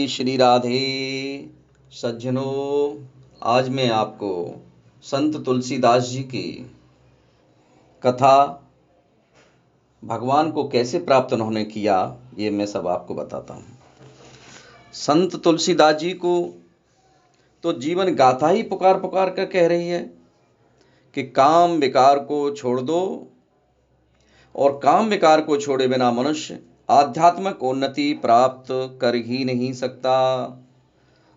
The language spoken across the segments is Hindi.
श्री राधे। सज्जनों, आज मैं आपको संत तुलसीदास जी की कथा भगवान को कैसे प्राप्त उन्होंने किया, ये मैं सब आपको बताता हूँ। संत तुलसीदास जी को तो जीवन गाथा ही पुकार पुकार कर कह रही है कि काम विकार को छोड़ दो, और काम विकार को छोड़े बिना मनुष्य आध्यात्मिक उन्नति प्राप्त कर ही नहीं सकता।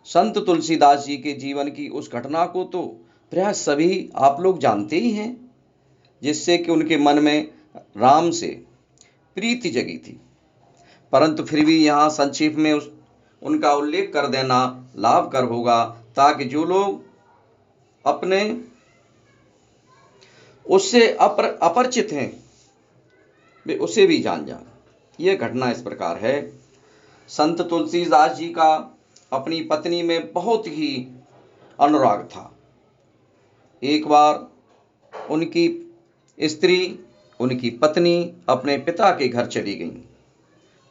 संत तुलसीदास जी के जीवन की उस घटना को तो प्राय सभी आप लोग जानते ही हैं, जिससे कि उनके मन में राम से प्रीति जगी थी। परंतु फिर भी यहाँ संक्षेप में उनका उल्लेख कर देना लाभकर होगा, ताकि जो लोग अपने उससे अपरिचित हैं वे उसे भी जान जाएं। यह घटना इस प्रकार है। संत तुलसीदास जी का अपनी पत्नी में बहुत ही अनुराग था। एक बार उनकी स्त्री, उनकी पत्नी अपने पिता के घर चली गई।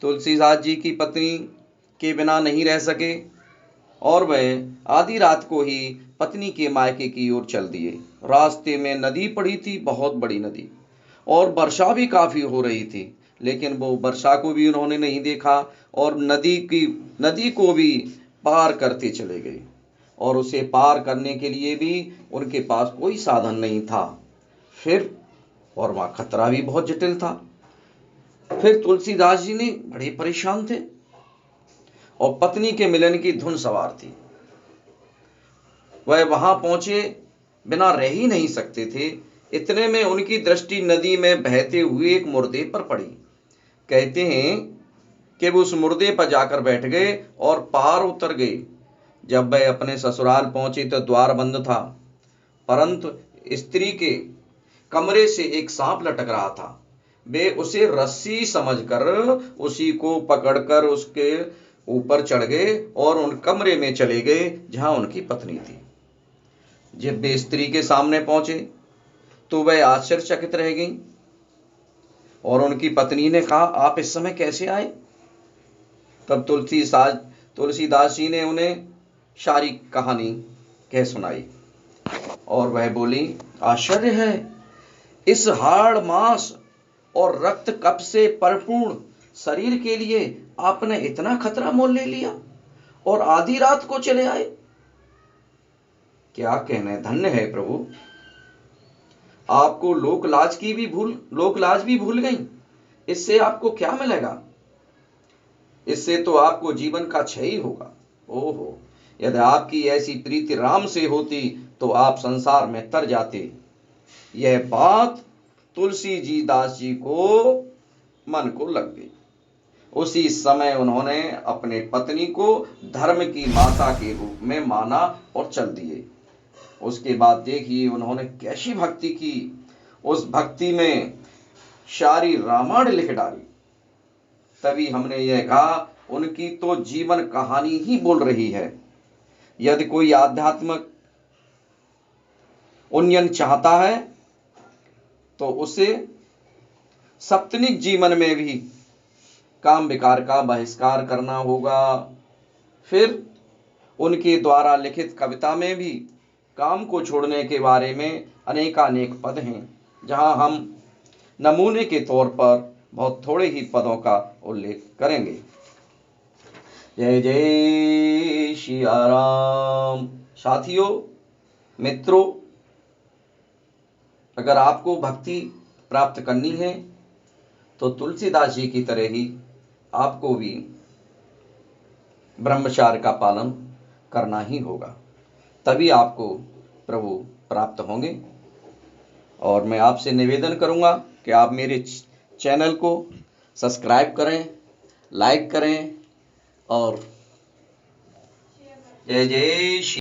तुलसीदास जी की पत्नी के बिना नहीं रह सके और वह आधी रात को ही पत्नी के मायके की ओर चल दिए। रास्ते में नदी पड़ी थी, बहुत बड़ी नदी, और वर्षा भी काफी हो रही थी, लेकिन वो वर्षा को भी उन्होंने नहीं देखा और नदी को भी पार करते चले गए, और उसे पार करने के लिए भी उनके पास कोई साधन नहीं था। फिर और वहाँ खतरा भी बहुत जटिल था। फिर तुलसीदास जी ने बड़े परेशान थे और पत्नी के मिलन की धुन सवार थी। वह वहां पहुंचे बिना रह ही नहीं सकते थे। इतने में उनकी दृष्टि नदी में बहते हुए एक मुर्दे पर पड़ी। कहते हैं कि वो उस मुर्दे पर जाकर बैठ गए और पार उतर गए। जब वह अपने ससुराल पहुंचे तो द्वार बंद था, परंतु स्त्री के कमरे से एक सांप लटक रहा था। वे उसे रस्सी समझकर उसी को पकड़कर उसके ऊपर चढ़ गए और उन कमरे में चले गए जहां उनकी पत्नी थी। जब वे स्त्री के सामने पहुंचे तो वह आश्चर्यचकित रह गई और उनकी पत्नी ने कहा, आप इस समय कैसे आए? तब तुलसीदास जी ने उन्हें सारी कहानी कह सुनाई और वह बोली, आश्चर्य है, इस हाड़ मांस और रक्त कप से परिपूर्ण शरीर के लिए आपने इतना खतरा मोल ले लिया और आधी रात को चले आए। क्या कहने, धन्य है प्रभु। आपको लोक लाज भी भूल गई। इससे आपको क्या मिलेगा? इससे तो आपको जीवन का क्षय ही होगा। ओहो, यदि आपकी ऐसी प्रीति राम से होती तो आप संसार में तर जाते। यह बात तुलसी जी दास जी को मन को लग गई। उसी समय उन्होंने अपने पत्नी को धर्म की माता के रूप में माना और चल दिए। उसके बाद देखिए उन्होंने कैसी भक्ति की। उस भक्ति में सारी रामायण लिख डाली। तभी हमने यह कहा, उनकी तो जीवन कहानी ही बोल रही है। यदि कोई आध्यात्मिक उन्नयन चाहता है तो उसे सप्तनिक जीवन में भी काम विकार का बहिष्कार करना होगा। फिर उनके द्वारा लिखित कविता में भी काम को छोड़ने के बारे में अनेकानेक पद हैं, जहां हम नमूने के तौर पर बहुत थोड़े ही पदों का उल्लेख करेंगे। जय जय श्री राम। साथियों, मित्रों, अगर आपको भक्ति प्राप्त करनी है तो तुलसीदास जी की तरह ही आपको भी ब्रह्मचार्य का पालन करना ही होगा, तभी आपको प्रभु प्राप्त होंगे। और मैं आपसे निवेदन करूंगा कि आप मेरे चैनल को सब्सक्राइब करें, लाइक करें और जय जय श्री